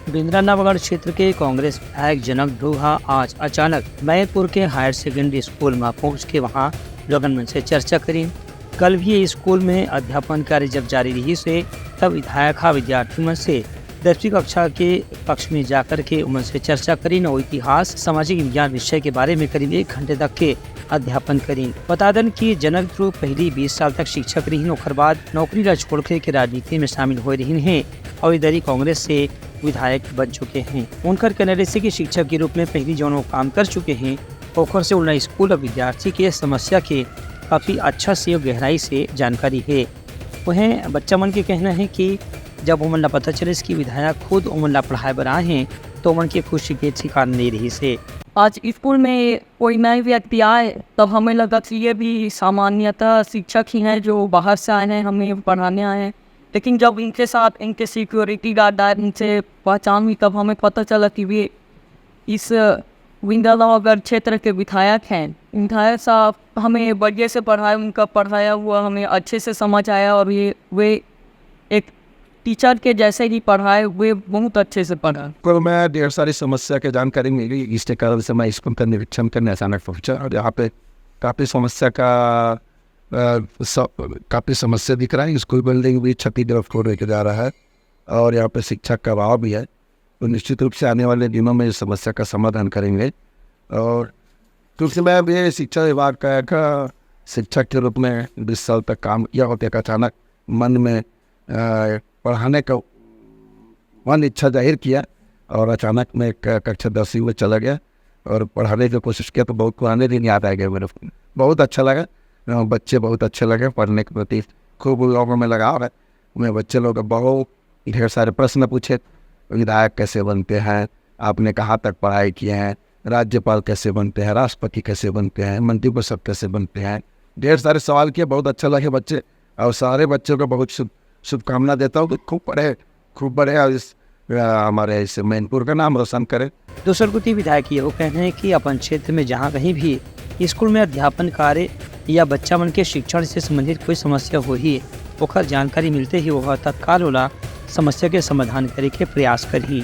बिंद्रानवागढ़ क्षेत्र के कांग्रेस विधायक जनक ढोहा आज अचानक मैरपुर के हायर सेकेंडरी स्कूल में पहुंच के वहां लोगन से चर्चा करी। कल भी स्कूल में अध्यापन कार्य जब जारी रही से तब विधायक विद्यार्थी मन से 10वीं कक्षा के पक्ष में जाकर के उनसे चर्चा करी और इतिहास सामाजिक विज्ञान विषय के बारे में करीब 1 घंटे तक के अध्यापन करी। बता दें कि जनक ध्रुव पहली 20 साल तक शिक्षक रही और बाद नौकरी ला छोड़ के राजनीति में शामिल हो रही हैं और इधर कांग्रेस से विधायक बन चुके हैं। उनकर कहने से कि शिक्षक के रूप में पहली जो काम कर चुके हैं ओखर से उन्हें स्कूल और विद्यार्थी के समस्या के काफ़ी अच्छा से और गहराई से जानकारी है। वहीं बच्चा मन के कहना है कि जब उमन ला पता चले कि विधायक खुद उमन ला पढ़ाए बर आए हैं तो उमन की खुशी के ठिकाना नहीं रही से। आज स्कूल में कोई नए व्यक्ति आए तब हमें लगा कि ये भी सामान्यतः शिक्षक ही हैं जो बाहर से आए हैं, हमें पढ़ाने आए हैं। लेकिन जब इनके साथ इनके सिक्योरिटी गार्ड आए, इनसे पहचान हुई, तब हमें पता चला कि वे इस बिंद्रानवागढ़ क्षेत्र के विधायक हैं। विधायक साहब हमें बढ़िया से पढ़ाए, उनका पढ़ाया हुआ हमें अच्छे से समझ आया और वे एक टीचर के जैसे ही पढ़ाए, वे बहुत अच्छे से पढ़ा। तो मैं ढेर सारी समस्या की जानकारी मिली, इसके कारण से मैं स्कूल का निरीक्षण करने अचानक पहुँचा और यहाँ पे काफ़ी समस्या दिख रहा है। स्कूल बिल्डिंग भी क्षतिग्रस्त हो लेके जा रहा है और यहाँ पे शिक्षक का अभाव भी है। तो निश्चित रूप से आने वाले दिनों में इस समस्या का समाधान करेंगे। और क्योंकि मैं भी शिक्षा विभाग का शिक्षक के रूप में 20 साल तक काम किया होते, अचानक मन में पढ़ाने का मन इच्छा जाहिर किया और अचानक मैं कक्षा 10वीं में चला गया और पढ़ाने की कोशिश किया तो बहुत पुराने दिन याद आ गए मेरे को। बहुत अच्छा लगा, बच्चे बहुत अच्छे लगे, पढ़ने के प्रति खूब लोगों में लगाव है। मैं बच्चे लोग बहुत ढेर सारे प्रश्न पूछे, विधायक कैसे बनते हैं, आपने कहाँ तक पढ़ाई किए हैं, राज्यपाल कैसे बनते हैं, राष्ट्रपति कैसे बनते हैं, मंत्री परिषद कैसे बनते हैं, ढेर सारे सवाल किए। बहुत अच्छा लगे बच्चे और सारे बच्चों को बहुत शुभकामना देता हूँ कि खूब बढ़े और इस हमारे इस मैनपुर का नाम रोशन करे। दूसर गुटी विधायक ये वो कहना है कि अपन क्षेत्र में जहाँ कहीं भी स्कूल में अध्यापन कार्य या बच्चा मन के शिक्षण से संबंधित कोई समस्या हो ही ओखर जानकारी मिलते ही वह तत्काल वाला समस्या के समाधान करे के प्रयास करी।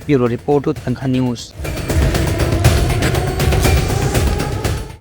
Bureau report Uttarakhand news.